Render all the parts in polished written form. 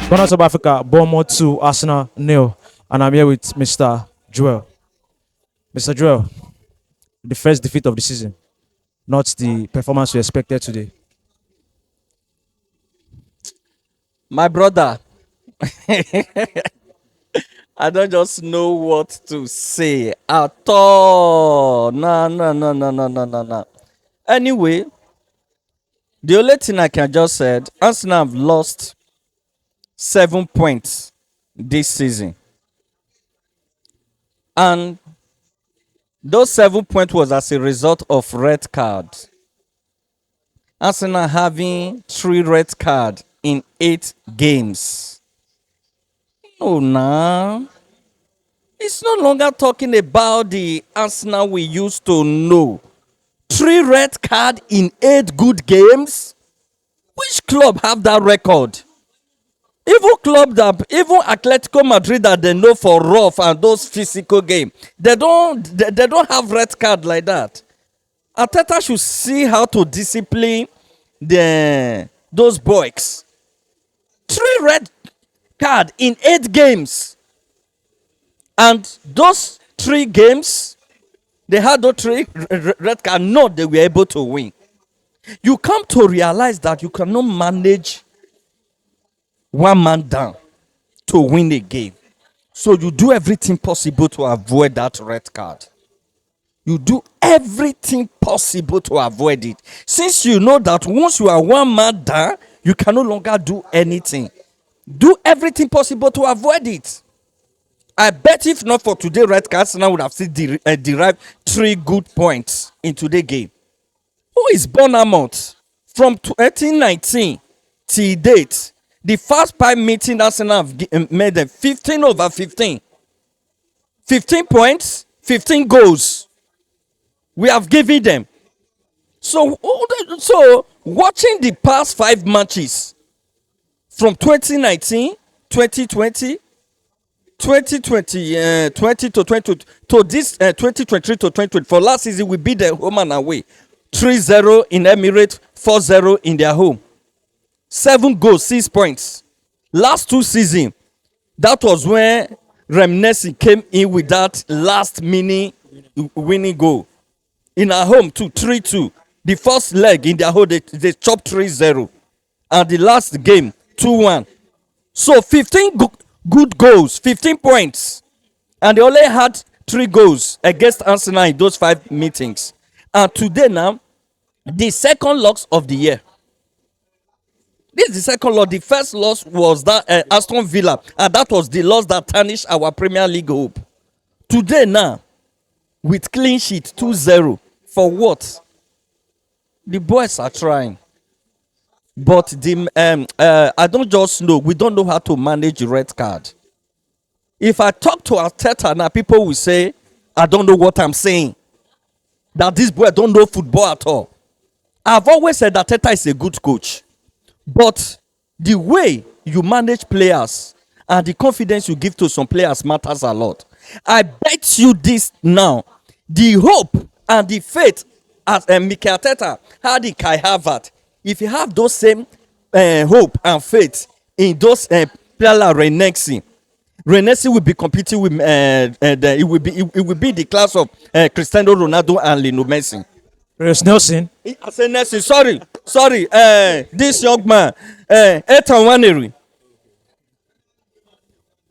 Ghana, South Africa, Bournemouth 2, Arsenal 0. And I'm here with Mr. Joel. Mr. Joel, the first defeat of the season, not the performance we expected today. My brother, I don't just know what to say at all. No, no, no, no, no, no, no, no. Anyway, the only thing I can just said, Arsenal have lost 7 points this season. And those 7 points was as a result of red card. Arsenal having 3 red cards in 8 games. Oh, nah. It's no longer talking about the Arsenal we used to know. 3 red cards in 8 good games? Which club have that record? Even Atletico Madrid that they know for rough and those physical games, they don't have red card like that. Arteta should see how to discipline those boys. 3 red card in 8 games. And those 3 games, they had those 3 red card. No, they were able to win. You come to realize that you cannot manage one man down to win a game. So you do everything possible to avoid that red card. You do everything possible to avoid it. Since you know that once you are one man down, you can no longer do anything. Do everything possible to avoid it. I bet if not for today, red cards now would have still derived 3 good points in today's game. Who is Bournemouth? From 2019 till date, the first 5 meeting Arsenal have made them 15 over 15. 15 points, 15 goals. We have given them. So watching the past 5 matches from 2019, 2020, 2020 to 20 to this 2023 to 2020. For last season, we beat them home and away. 3-0 in Emirates, 4-0 in their home. 7 goals, 6 points. Last 2 seasons, that was when Remnesi came in with that last mini winning goal. In our home too, 3-2. The first leg in their home, they chopped 3-0. And the last game, 2-1. So 15 good goals, 15 points. And they only had 3 goals against Arsenal in those 5 meetings. And today now, the second loss of the year. This is the second loss. The first loss was that Aston Villa. And that was the loss that tarnished our Premier League hope. Today now, with clean sheet 2-0. For what? The boys are trying. But I don't just know. We don't know how to manage red card. If I talk to Arteta now, people will say, I don't know what I'm saying. That this boy don't know football at all. I've always said that Arteta is a good coach. But the way you manage players and the confidence you give to some players matters a lot. I bet you this now. The hope and the faith as Mikel Arteta had in Kai Havertz, if you have those same hope and faith in those players like Renesi will be competing with it will be the class of Cristiano Ronaldo and Lionel Messi. Chris Nelson. I say Messi, sorry, this young man, Ethan Waneri.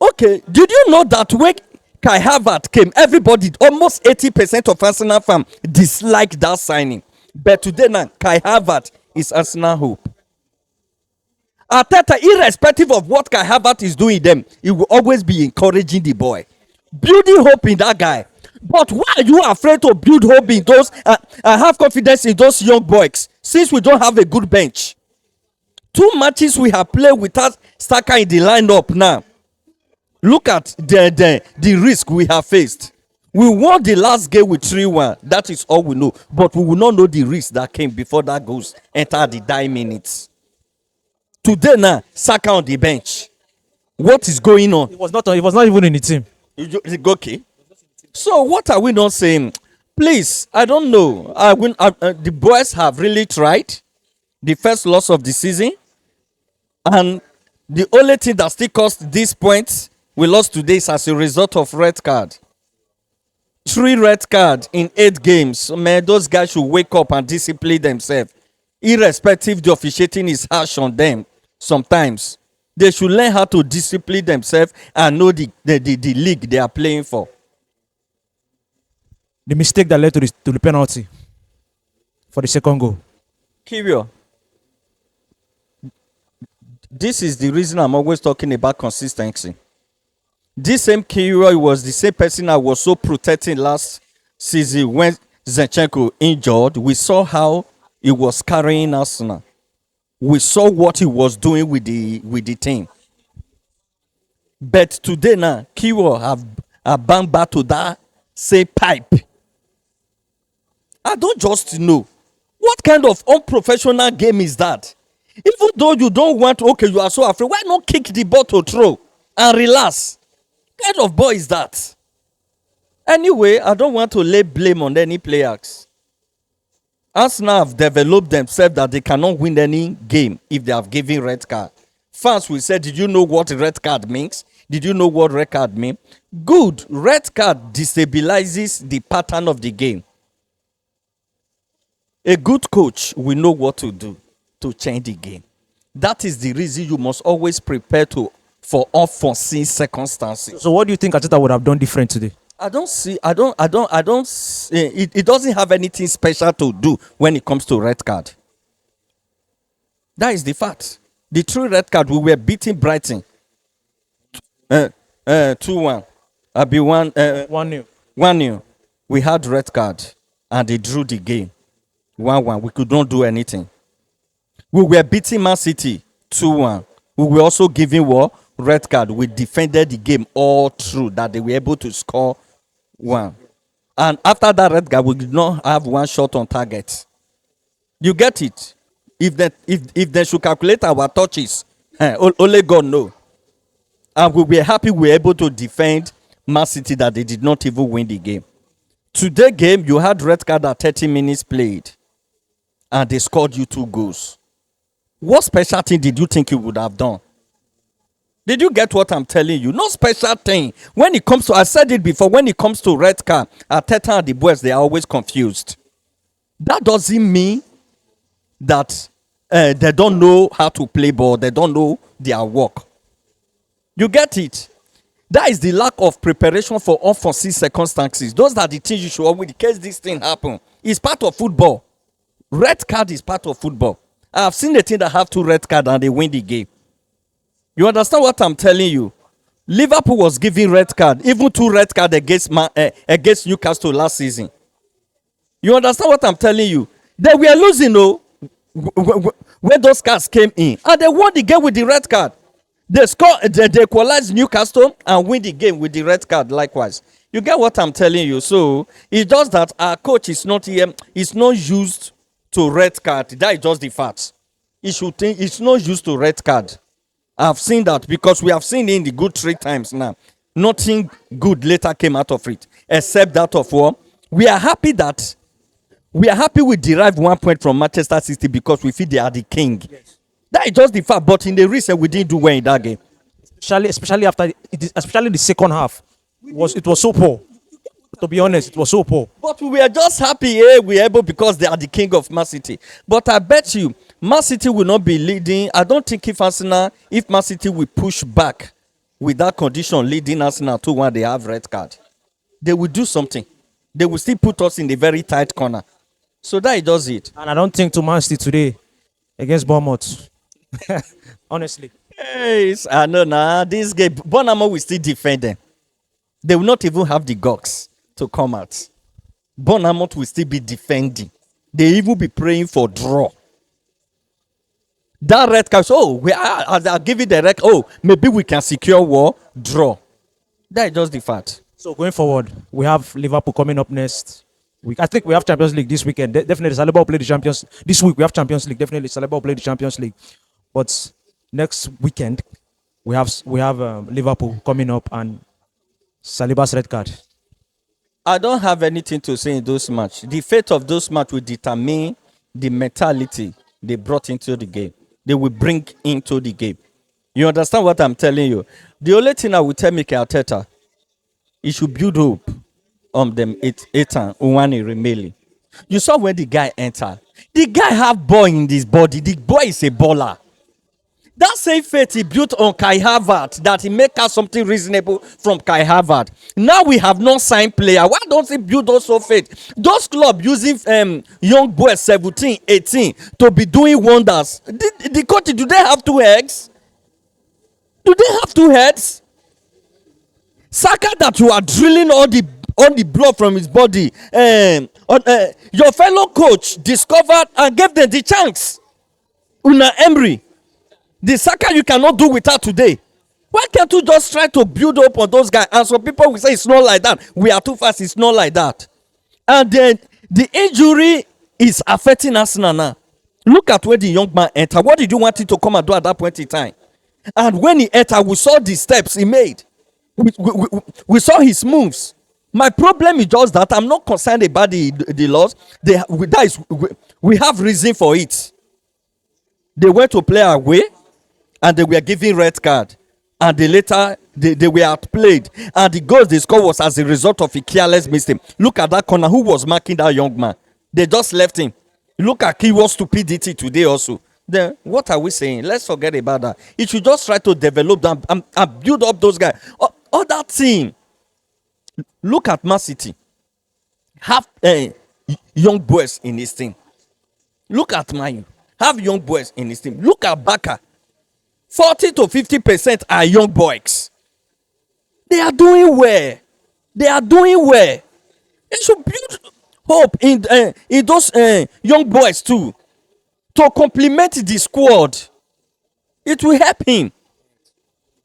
Okay, did you know that when Kai Havertz came, everybody, almost 80% of Arsenal fans disliked that signing. But today now, Kai Havertz is Arsenal hope. Arteta, irrespective of what Kai Havertz is doing them, he will always be encouraging the boy, building hope in that guy. But why are you afraid to build hope in those and have confidence in those young boys since we don't have a good bench? 2 matches we have played without Saka in the lineup now. Look at the risk we have faced. We won the last game with 3-1. That is all we know. But we will not know the risk that came before that goes enter the dying minutes. Today now, Saka on the bench. What is going on? He was not even in the team. Okay. So what are we not saying? Please, I don't know. The boys have really tried. The first loss of the season. And The only thing that still cost this point we lost today is as a result of red card. 3 red card in 8 games. Man, those guys should wake up and discipline themselves. Irrespective the officiating is harsh on them sometimes. They should learn how to discipline themselves and know the league they are playing for. The mistake that led to the penalty for the second goal. Kirio, this is the reason I'm always talking about consistency. This same Kirio was the same person I was so protecting last season when Zinchenko injured. We saw how he was carrying Arsenal. We saw what he was doing with the team. But today now, Kirio have banged back to that same pipe. I don't just know. What kind of unprofessional game is that? Even though you don't want, okay, you are so afraid, why not kick the ball to throw and relax? What kind of ball is that? Anyway, I don't want to lay blame on any players. Arsenal have developed themselves that they cannot win any game if they have given red card. Fans will say, did you know what red card means? Did you know what red card means? Good. Red card destabilizes the pattern of the game. A good coach will know what to do to change the game. That is the reason you must always prepare for unforeseen circumstances. So what do you think Arteta would have done different today? I don't see. It doesn't have anything special to do when it comes to red card. That is the fact. The true red card, we were beating Brighton 2-1. I'll be 1-0. 1-0. We had red card and they drew the game 1-1. We could not do anything. We were beating Man City 2-1. We were also giving red card. We defended the game all through that they were able to score 1. And after that red card, we did not have one shot on target. You get it? If they should calculate our touches, only God know. And we were happy we were able to defend Man City that they did not even win the game. Today game, you had red card at 30 minutes played. And they scored you 2 goals. What special thing did you think you would have done? Did you get what I'm telling you? No special thing. When it comes to, I said it before, when it comes to red card, Arteta and the boys, they are always confused. That doesn't mean that they don't know how to play ball. They don't know their work. You get it? That is the lack of preparation for unforeseen circumstances. Those are the things you should always, in case this thing happen. It's part of football. Red card is part of football. I have seen the team that have 2 red cards and they win the game. You understand what I'm telling you? Liverpool was giving red card, even 2 red cards against Newcastle last season. You understand what I'm telling you? They were losing, when those cards came in, and they won the game with the red card. They equalized Newcastle and win the game with the red card likewise. You get what I'm telling you? So it's just that our coach is not here. He's not used to red card. That is just the fact. He should think it's not used to red card. I've seen that because we have seen in the good 3 times now. Nothing good later came out of it, except that of war. We are happy we derived 1 point from Manchester City because we feel they are the king. Yes. That is just the fact. But in the recent, we didn't do well in that game. Especially after, especially the second half, it was so poor. To be honest, it was so poor. But we were just happy we were able because they are the king of Man City. But I bet you, Man City will not be leading. I don't think if Man City will push back with that condition leading Arsenal 2-1, they have red card. They will do something. They will still put us in the very tight corner. So that does it. And I don't think to Man City today against Bournemouth. Honestly. Yes, I know now. This game, Bournemouth will still defend them. They will not even have the guts to come out. Bournemouth will still be defending. They even be praying for draw. That red card, I'll give it the red. Maybe we can secure draw. That is just the fact. So going forward, we have Liverpool coming up next week. I think we have Champions League this weekend. Definitely, Saliba will play the Champions. This week we have Champions League. Definitely, Saliba will play the Champions League. But next weekend we have Liverpool coming up and Saliba's red card. I don't have anything to say in those matches. The fate of those matches will determine the mentality they brought into the game. They will bring into the game. You understand what I'm telling you? The only thing I will tell Mikel Arteta, he should build hope on them Ethan Uwani Remeli. You saw when the guy entered. The guy have ball in his body. The boy is a baller. That same faith he built on Kai Havertz, that he make out something reasonable from Kai Havertz. Now we have not signed player. Why don't he build also faith? Those clubs using young boys 17, 18 to be doing wonders. The coach, do they have two eggs? Do they have two heads? Saka that you are drilling all the blood from his body. Your fellow coach discovered and gave them the chance. Una Emery. The Saka you cannot do without today. Why can't you just try to build up on those guys? And some people will say it's not like that. We are too fast. It's not like that. And then the injury is affecting Arsenal now. Look at where the young man entered. What did you want him to come and do at that point in time? And when he entered, we saw the steps he made. We saw his moves. My problem is just that I'm not concerned about the loss. We have reason for it. They went to play away and they were given red card. And they were outplayed. And the goals they scored was as a result of a careless mistake. Look at that corner. Who was marking that young man? They just left him. Look at Kiwo's stupidity today also. Then what are we saying? Let's forget about that. It should just try to develop them and build up those guys. Other team. Look at Man City. Have young boys in his team. Look at Man U. Have young boys in his team. Look at Barca. 40 to 50% are young boys. They are doing well. They are doing well. It should build hope in those young boys too, to complement the squad. It will help him.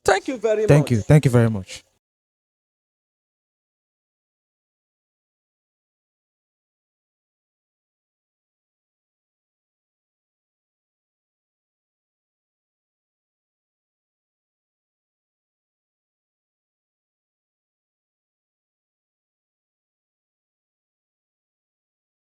Thank you very much. Thank you very much.